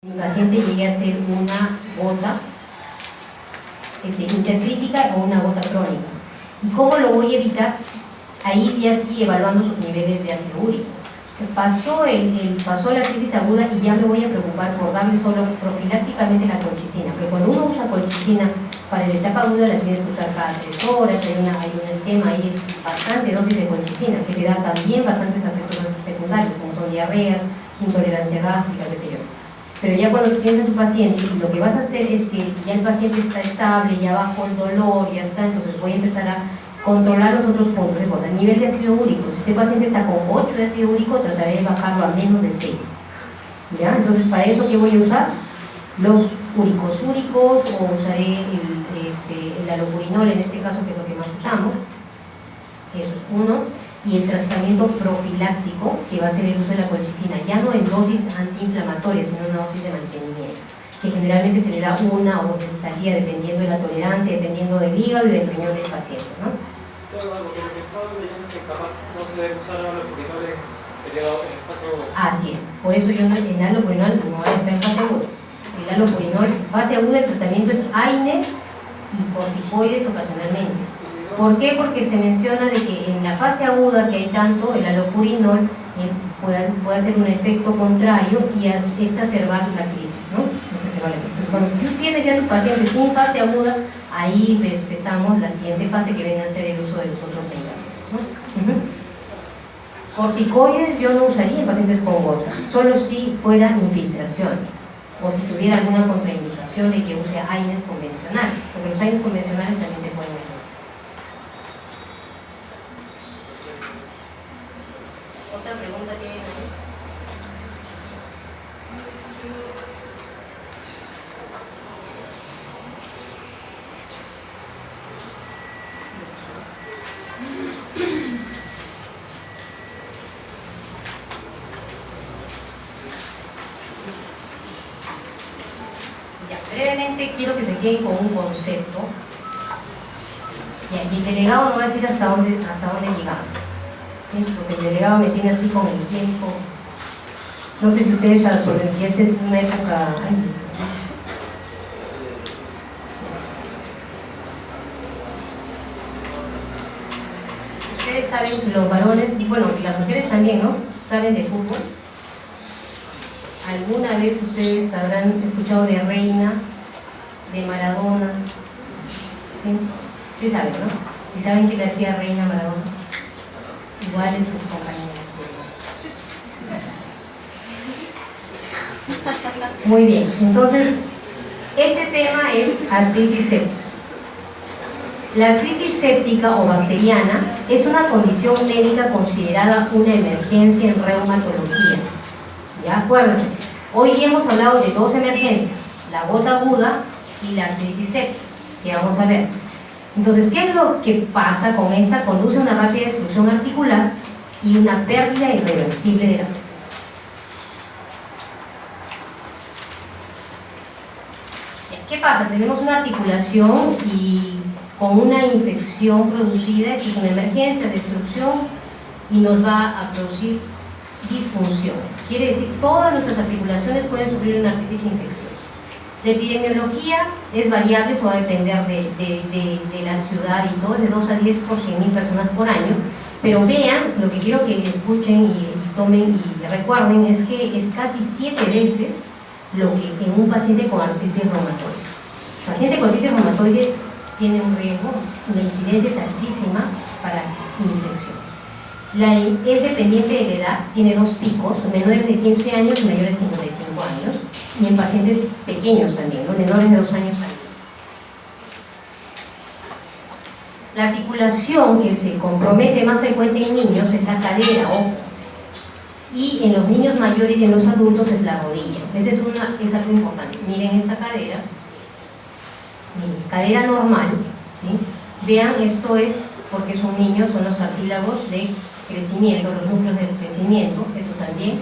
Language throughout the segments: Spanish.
Mi paciente llegue a ser una gota intercrítica o una gota crónica. ¿Y cómo lo voy a evitar? Ahí ya sí evaluando sus niveles de ácido úrico. Se pasó la crisis aguda y ya me voy a preocupar por darle solo profilácticamente la colchicina. Pero cuando uno usa colchicina para la etapa aguda la tienes que usar cada 3 horas, hay un esquema ahí, es bastante dosis de colchicina que te da también bastantes efectos secundarios como son diarreas, intolerancia gástrica, qué sé yo. Pero ya cuando tú tienes a tu paciente y lo que vas a hacer es que ya el paciente está estable, ya bajó el dolor, ya está, entonces voy a empezar a controlar los otros puntos de cosas. Nivel de ácido úrico, si este paciente está con 8 de ácido úrico, trataré de bajarlo a menos de 6. ¿Ya? Entonces, ¿para eso qué voy a usar? Los úricos o usaré el alopurinol en este caso, que es lo que más usamos. Eso es uno. Y el tratamiento profiláctico, que va a ser el uso de la colchicina, ya no en dosis antiinflamatorias, sino en una dosis de mantenimiento, que generalmente se le da 1 o 2 veces al día, dependiendo de la tolerancia, dependiendo del hígado y del riñón del paciente, ¿no? Pero lo que estaba leyendo es que capaz no se debe usar alopurinol en fase aguda. Así es, por eso yo en alopurinol no está en fase aguda. El alopurinol en fase aguda, el tratamiento es AINES y corticoides ocasionalmente. ¿Por qué? Porque se menciona de que en la fase aguda que hay tanto, el alopurinol puede hacer un efecto contrario y exacerbar la crisis, ¿no? Entonces, cuando tú tienes ya tu paciente sin fase aguda, ahí empezamos la siguiente fase que viene a ser el uso de los otros medicamentos, ¿no? Corticoides yo no usaría en pacientes con gota, solo si fueran infiltraciones o si tuviera alguna contraindicación de que use AINES convencionales, porque los AINES convencionales también te pueden ayudar. ¿Otra pregunta tienen ahí? Ya, brevemente quiero que se queden con un concepto. Ya, y el delegado no va a decir hasta dónde llegamos. Porque el delegado me tiene así con el tiempo. No sé si ustedes saben, porque esa es una época. Ustedes saben, los varones, bueno, las mujeres también, ¿no? Saben de fútbol. ¿Alguna vez ustedes habrán escuchado de Reina, de Maradona? ¿Sí? Sí saben, ¿no? ¿Y saben qué le hacía Reina a Maradona? Igual en sus compañeros. Muy bien, entonces ese tema es artritis séptica. La artritis séptica o bacteriana es una condición médica considerada una emergencia en reumatología. Ya acuérdense, hoy hemos hablado de 2 emergencias, la gota aguda y la artritis séptica, que vamos a ver. Entonces, ¿qué es lo que pasa con esa? Conduce a una rápida destrucción articular y una pérdida irreversible de la fuerza. ¿Qué pasa? Tenemos una articulación y con una infección producida, que es una emergencia, destrucción, y nos va a producir disfunción. Quiere decir, todas nuestras articulaciones pueden sufrir una artritis infecciosa. La epidemiología es variable, eso va a depender de la ciudad y todo, es de 2 a 10 por 100.000 personas por año, pero vean, lo que quiero que escuchen y tomen y recuerden es que es casi 7 veces lo que en un paciente con artritis reumatoide. El paciente con artritis reumatoide tiene un riesgo, la incidencia es altísima para infección. Es dependiente de la edad, tiene 2 picos, menores de 15 años y mayores de 55 años, y en pacientes pequeños también, ¿no? Menores de 2 años también. La articulación que se compromete más frecuente en niños es la cadera, ojo, y en los niños mayores y en los adultos es la rodilla. Esa es algo importante. Miren esta cadera, miren, cadera normal, ¿sí? Vean, esto es porque es un niño, son los cartílagos de crecimiento, los núcleos de crecimiento, eso también.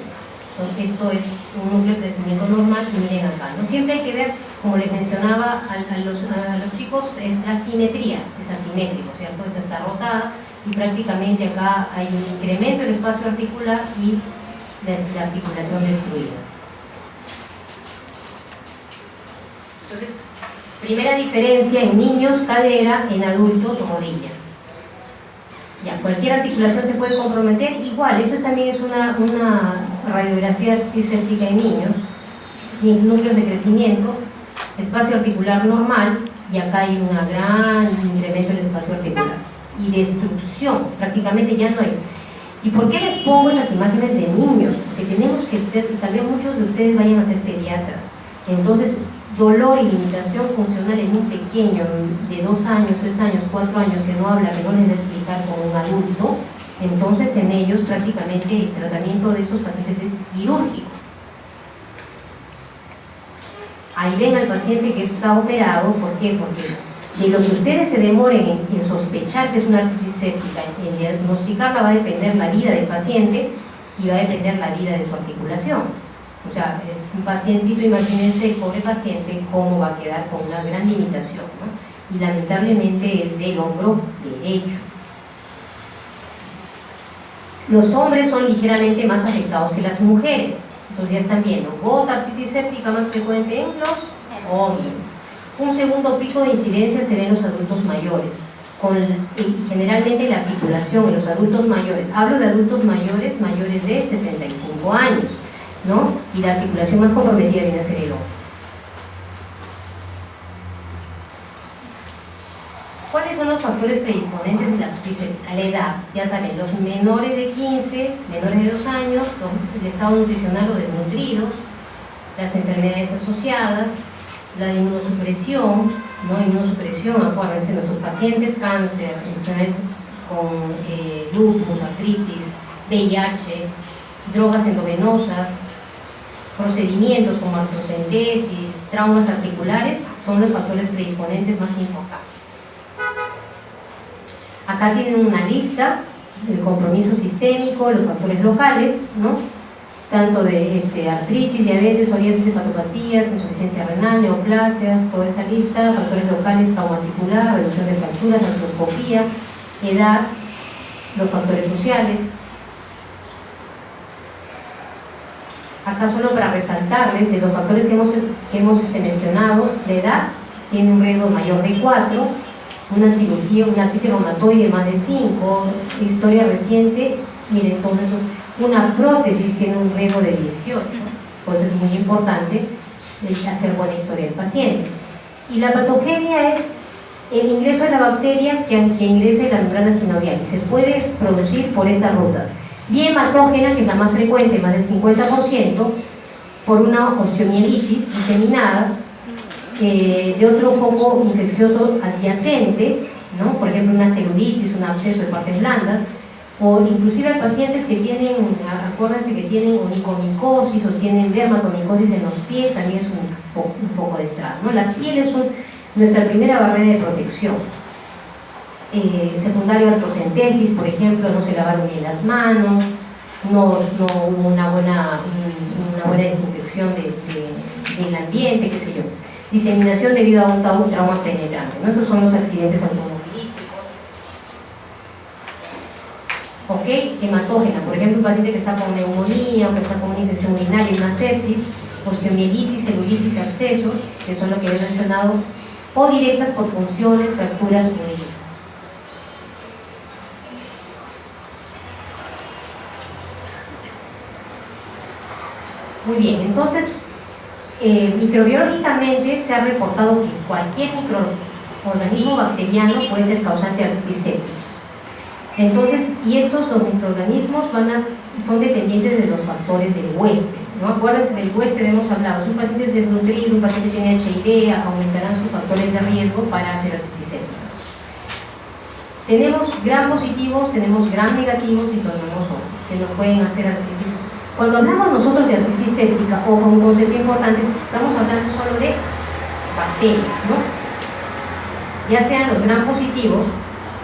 Esto es un núcleo de crecimiento normal y miren acá, ¿no? Siempre hay que ver, como les mencionaba a los chicos, es la simetría, es asimétrico, ¿cierto? Esa está rotada y prácticamente acá hay un incremento del espacio articular y la articulación destruida. Entonces, primera diferencia: en niños, cadera; en adultos, rodilla. Ya, cualquier articulación se puede comprometer. Igual, eso también es una radiografía articéstica en niños. Núcleos de crecimiento, espacio articular normal, y acá hay un gran incremento en el espacio articular. Y destrucción, prácticamente ya no hay. ¿Y por qué les pongo estas imágenes de niños? Porque tenemos que ser, tal vez muchos de ustedes vayan a ser pediatras. Entonces, dolor y limitación funcional en un pequeño de 2 años, 3 años, 4 años, que no habla, que no les va a explicar con un adulto, entonces en ellos prácticamente el tratamiento de esos pacientes es quirúrgico. Ahí ven al paciente que está operado. ¿Por qué? Porque de lo que ustedes se demoren en sospechar que es una artritis séptica, en diagnosticarla, va a depender la vida del paciente y va a depender la vida de su articulación. O sea, un pacientito, imagínense el pobre paciente cómo va a quedar con una gran limitación, ¿no? Y lamentablemente es del hombro derecho. Los hombres son ligeramente más afectados que las mujeres. Entonces ya están viendo, gota, artritis séptica más frecuente en los hombres. Un segundo pico de incidencia se ve en los adultos mayores, y generalmente la articulación en los adultos mayores. Hablo de adultos mayores, mayores de 65 años, ¿no? Y la articulación más comprometida viene a ser el hombro. ¿Cuáles son los factores predisponentes de la artritis séptica? La edad, ya saben, los menores de 15, menores de 2 años, el estado nutricional o desnutridos, las enfermedades asociadas, la inmunosupresión, ¿no? Inmunosupresión, acuérdense, nuestros pacientes, cáncer, enfermedades con lupus, artritis, VIH, drogas endovenosas, procedimientos como artrocentesis, traumas articulares, son los factores predisponentes más importantes. Acá tienen una lista: el compromiso sistémico, los factores locales, ¿no? Tanto de artritis, diabetes, psoriasis, hepatopatías, insuficiencia renal, neoplasias, toda esa lista, factores locales, trauma articular, reducción de fracturas, artroscopía, edad, los factores sociales. Acá solo para resaltarles de los factores que hemos mencionado, la edad tiene un riesgo mayor de 4, una cirugía, una artritis reumatoide más de 5, historia reciente, miren, todo esto. Una prótesis tiene un riesgo de 18, por eso es muy importante hacer buena historia del paciente. Y la patogenia es el ingreso de la bacteria que ingrese en la membrana sinovial, y se puede producir por estas rutas. Bien patógena, que es la más frecuente, más del 50%, por una osteomielitis diseminada, de otro foco infeccioso adyacente, ¿no? Por ejemplo, una celulitis, un absceso de partes blandas, o inclusive hay pacientes que tienen, acuérdense que tienen onicomicosis o tienen dermatomicosis en los pies, también es un foco de entrada, ¿no? La piel es nuestra primera barrera de protección. Secundario a artrocentesis, por ejemplo, no se lavaron bien las manos, no hubo una buena desinfección del ambiente, qué sé yo. Diseminación debido a un trauma penetrante, ¿no? Esos son los accidentes automovilísticos. ¿Ok? Hematógena, por ejemplo, un paciente que está con neumonía o que está con una infección urinaria, una sepsis, osteomielitis, celulitis, abscesos, que son lo que he mencionado, o directas por funciones, fracturas o heridas. Muy bien, entonces, microbiológicamente se ha reportado que cualquier microorganismo bacteriano puede ser causante de artritis séptica. Entonces, y los microorganismos son dependientes de los factores del huésped, ¿no? Acuérdense del huésped, hemos hablado, si un paciente es desnutrido, un paciente tiene HIV, aumentarán sus factores de riesgo para hacer artritis séptica. Tenemos gram positivos, tenemos gram negativos y tenemos otros que nos pueden hacer artritis. Cuando hablamos nosotros de artritis séptica, ojo, un concepto importante, estamos hablando solo de bacterias, ¿no? Ya sean los gram positivos,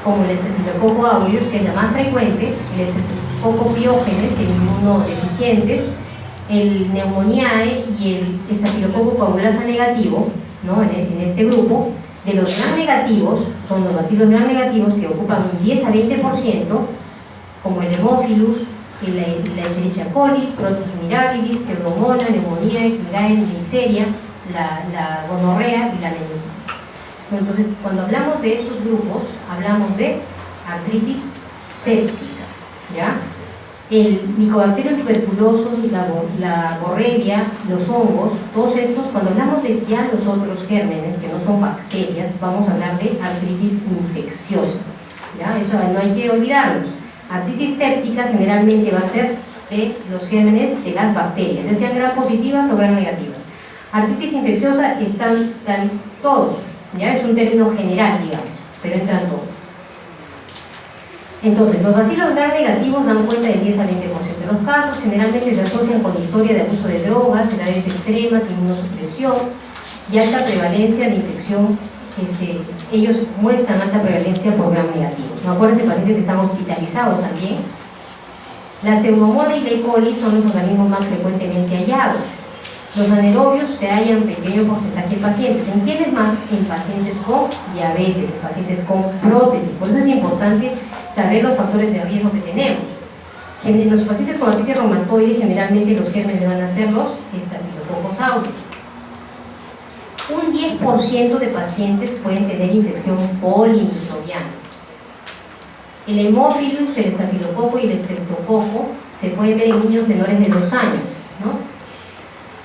como el Staphylococcus aureus, que es la más frecuente, el Staphylococcus pyogenes, el inmunodeficientes, el Pneumoniae y el Staphylococcus coagulasa negativo, ¿no? En este grupo. De los gram negativos, son los bacilos gram negativos que ocupan un 10 a 20%, como el Haemophilus, la Escherichia coli, Protozoa mirabilis, Pseudomonas, Pneumoniae, Gigae, Neisseria, la gonorrea y la meningitis. Entonces, cuando hablamos de estos grupos, hablamos de artritis séptica, ¿ya? El Mycobacterium tuberculosis, la borrelia, los hongos, todos estos, cuando hablamos de ya los otros gérmenes, que no son bacterias, vamos a hablar de artritis infecciosa, ¿ya? Eso no hay que olvidarlos. Artritis séptica generalmente va a ser de los gérmenes de las bacterias, ya sean gram positivas o gram negativas. Artritis infecciosa están todos, ¿ya? Es un término general, digamos, pero entran todos. Entonces, los bacilos gram negativos dan cuenta del 10 a 20% de los casos, generalmente se asocian con historia de abuso de drogas, edades extremas, inmunosupresión y alta prevalencia de infección. Ellos muestran alta prevalencia por gram negativos. ¿No? Acuérdense, pacientes que están hospitalizados también. La Pseudomonas y la E. coli son los organismos más frecuentemente hallados. Los anaerobios se hallan en pequeño porcentaje de pacientes. ¿En quiénes más? En pacientes con diabetes, en pacientes con prótesis. Por eso es importante saber los factores de riesgo que tenemos. En los pacientes con artritis reumatoide, generalmente los gérmenes van a ser los Staphylococcus aureus. Un 10% de pacientes pueden tener infección polimicrobiana. El Haemophilus, el estafilococo y el streptococo se pueden ver en niños menores de 2 años, ¿no?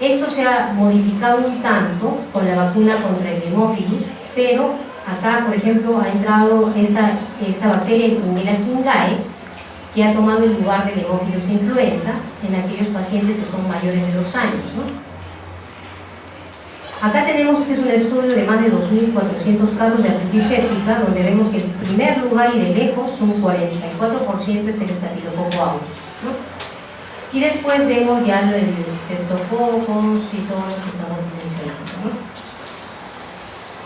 Esto se ha modificado un tanto con la vacuna contra el Haemophilus, pero acá, por ejemplo, ha entrado esta bacteria, el Quiniela quingae, que ha tomado el lugar del Haemophilus influenza en aquellos pacientes que son mayores de 2 años, ¿no? Acá tenemos, este es un estudio de más de 2.400 casos de artritis séptica, donde vemos que el primer lugar y de lejos, un 44% es el Staphylococcus aureus, ¿no? Y después vemos ya lo de los streptococos y todo lo que estamos mencionando, ¿no?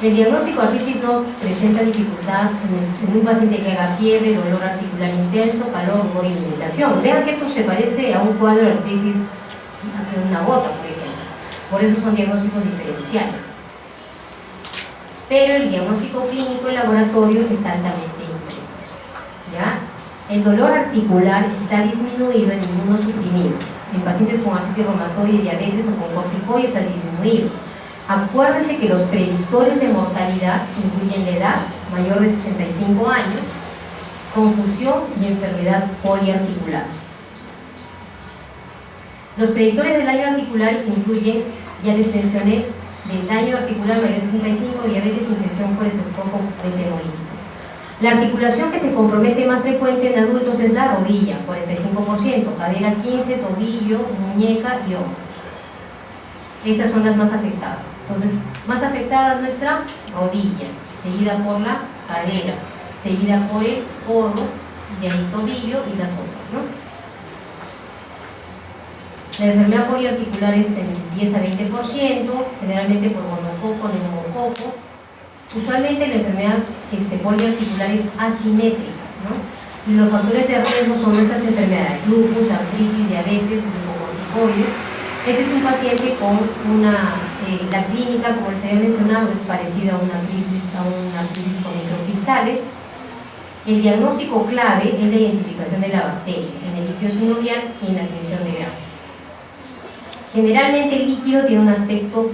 El diagnóstico de artritis no presenta dificultad en un paciente que haga fiebre, dolor articular intenso, calor, rumor y limitación. Vean que esto se parece a un cuadro de artritis de una gota, por ejemplo. Por eso son diagnósticos diferenciales. Pero el diagnóstico clínico en laboratorio es altamente impreciso, ¿ya? El dolor articular está disminuido en inmunosuprimidos. En pacientes con artritis reumatoide, diabetes o con corticoides ha disminuido. Acuérdense que los predictores de mortalidad incluyen la edad, mayor de 65 años, confusión y enfermedad poliarticular. Los predictores del daño articular incluyen, ya les mencioné, del daño articular mayor de 65, diabetes, infección por estreptococo hemolítico. La articulación que se compromete más frecuente en adultos es la rodilla, 45%, cadera 15%, tobillo, muñeca y hombros. Estas son las más afectadas. Entonces, más afectada nuestra rodilla, seguida por la cadera, seguida por el codo, de ahí tobillo y las otras, ¿no? La enfermedad poliarticular es en 10 a 20%, generalmente por monococo, neumococo. Usualmente la enfermedad poliarticular es asimétrica, ¿no? Y los factores de riesgo son estas enfermedades: lupus, artritis, diabetes, glucocorticoides. Este es un paciente con la clínica, como les había mencionado, es parecida a una artritis con microcristales. El diagnóstico clave es la identificación de la bacteria en el líquido sinovial y en la tinción de grano. Generalmente el líquido tiene un aspecto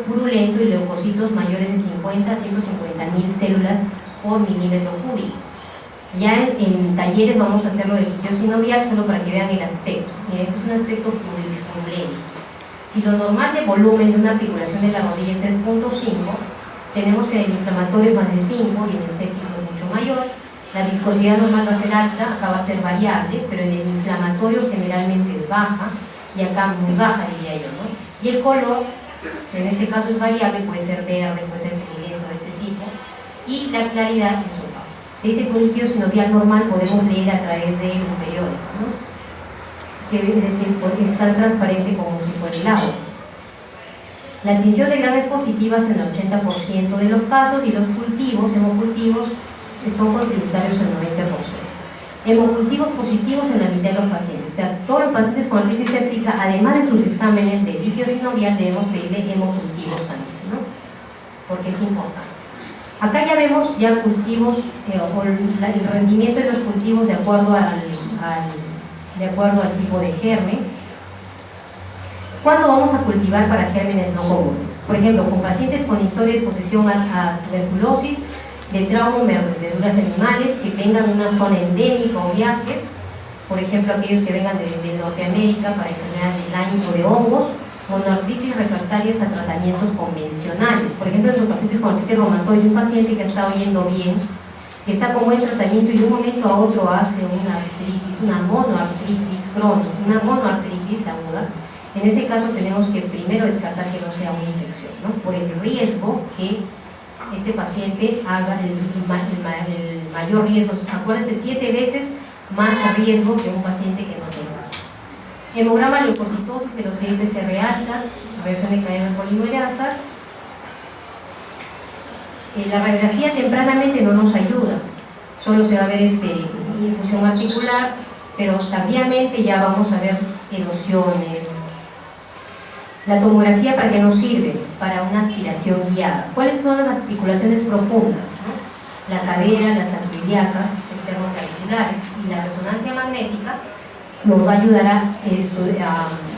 purulento y leucocitos mayores de 50 a 150.000 células por milímetro cúbico. Ya en talleres vamos a hacerlo de líquido sinovial solo para que vean el aspecto. Miren, este es un aspecto purulento. Si lo normal de volumen de una articulación de la rodilla es el 0.5, tenemos que en el inflamatorio es más de 5 y en el séptico es mucho mayor. La viscosidad normal va a ser alta, acá va a ser variable, pero en el inflamatorio generalmente es baja, y acá muy baja, diría yo, ¿no? Y el color, en este caso es variable, puede ser verde, puede ser purulento de este tipo, y la claridad es opaca. Se dice que un líquido sinovial normal podemos leer a través de un periódico, ¿no? Quiere decir, es tan transparente como si fuera el agua. La tinción de grano es positiva en el 80% de los casos, y los cultivos, hemocultivos, son contributarios al 90%. Hemocultivos positivos en la mitad de los pacientes. O sea, todos los pacientes con artritis séptica, además de sus exámenes de líquido sinovial, debemos pedirle hemocultivos también, ¿no? Porque es importante. Acá ya vemos ya cultivos, el rendimiento de los cultivos de acuerdo al tipo de germen. ¿Cuándo vamos a cultivar para gérmenes no comunes? Por ejemplo, con pacientes con historia de exposición a tuberculosis, de trauma o mordeduras de animales, que vengan a una zona endémica o viajes, por ejemplo, aquellos que vengan de Norteamérica para enfermedades de Lyme o de hongos, monoartritis refractarias a tratamientos convencionales. Por ejemplo, en los pacientes con artritis reumatoide, un paciente que está oyendo bien, que está con buen tratamiento y de un momento a otro hace una artritis, una monoartritis crónica, una monoartritis aguda. En ese caso tenemos que primero descartar que no sea una infección, ¿no? Por el riesgo que este paciente haga el mayor riesgo. Acuérdense, 7 veces más riesgo que un paciente que no tenga. Hemograma leucocitosis de los IPCR altas, reacción de cadena polimerasas. La radiografía tempranamente no nos ayuda, solo se va a ver infusión articular, pero tardíamente ya vamos a ver erosiones. La tomografía, ¿para qué nos sirve? Para una aspiración guiada. ¿Cuáles son las articulaciones profundas, ¿no? La cadera, las arteriolacas, esternoclaviculares, y la resonancia magnética nos va a ayudar a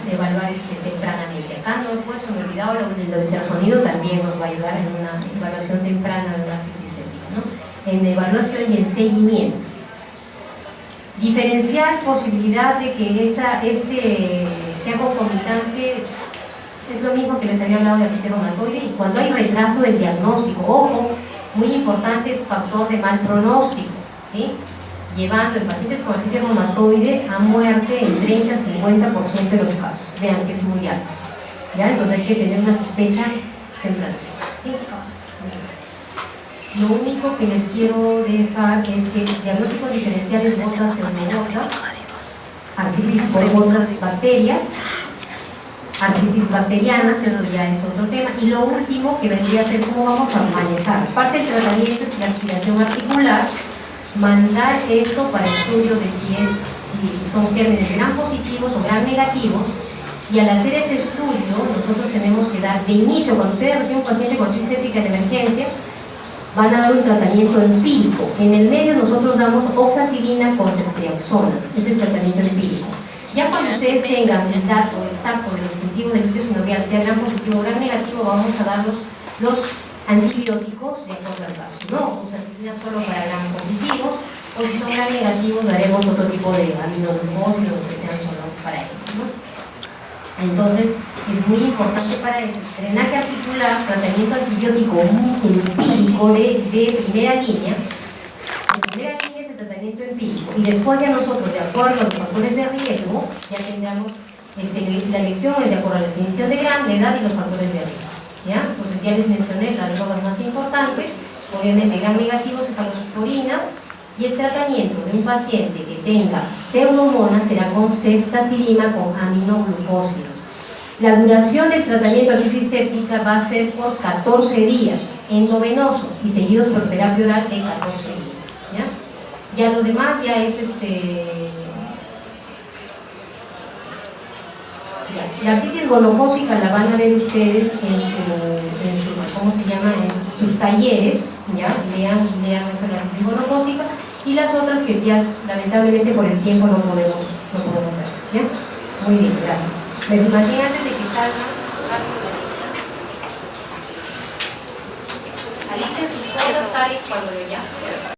evaluar tempranamente. Acá no he puesto, me he olvidado, el ultrasonido también nos va a ayudar en una evaluación temprana de una artritis séptica, ¿no? En evaluación y en seguimiento. Diferenciar posibilidad de que sea concomitante. Es lo mismo que les había hablado de artritis reumatoide, y cuando hay retraso del diagnóstico, ojo, muy importante es factor de mal pronóstico, ¿sí? Llevando en pacientes con artritis reumatoide a muerte en 30-50% de los casos. Vean que es muy alto, ¿ya? Entonces hay que tener una sospecha temprana, ¿sí? Lo único que les quiero dejar es que diagnósticos diferenciales gota, pseudogota, artritis por otras bacterias, artritis bacterianas, esto ya es otro tema. Y lo último que vendría a ser cómo vamos a manejar. Parte del tratamiento es la aspiración articular, mandar esto para estudio de si son gérmenes gram positivos o gram negativos, y al hacer ese estudio nosotros tenemos que dar de inicio, cuando ustedes reciben un paciente con artritis séptica de emergencia, van a dar un tratamiento empírico. En el medio nosotros damos oxacilina con ceftriaxona, es el tratamiento empírico. Ya cuando ustedes tengan el dato exacto de los cultivos del líquido sinovial, sea gram positivo o gram negativo, vamos a dar los antibióticos de acuerdo al caso. No, oxacilina solo para gram positivos, o si son gram negativos daremos otro tipo de aminoglucósidos que sean solo para ellos, ¿no? Entonces es muy importante para eso. Drenaje articular, tratamiento antibiótico empírico de primera línea. La primera línea es el tratamiento empírico, y después ya nosotros, de acuerdo a los factores de riesgo, ya tendremos la elección es de acuerdo a la definición de Gram, la edad y los factores de riesgo, ¿ya? Entonces ya les mencioné las drogas más importantes, obviamente Gram negativos, cefalosporinas, y el tratamiento de un paciente que tenga pseudomonas será con ceftazidima con aminoglucósidos. La duración del tratamiento de artritis séptica va a ser por 14 días, endovenoso, y seguidos por terapia oral de 14 días, ¿ya? Ya lo demás ya es La artritis gonocócica la van a ver ustedes en ¿cómo se llama? En sus talleres, ¿ya? Lean eso de la artritis gonocócica, y las otras que ya lamentablemente por el tiempo no podemos ver, ¿ya? Muy bien, gracias. Pero más bien antes de que salgan, alicen sus cosas, salen cuando lo llamen.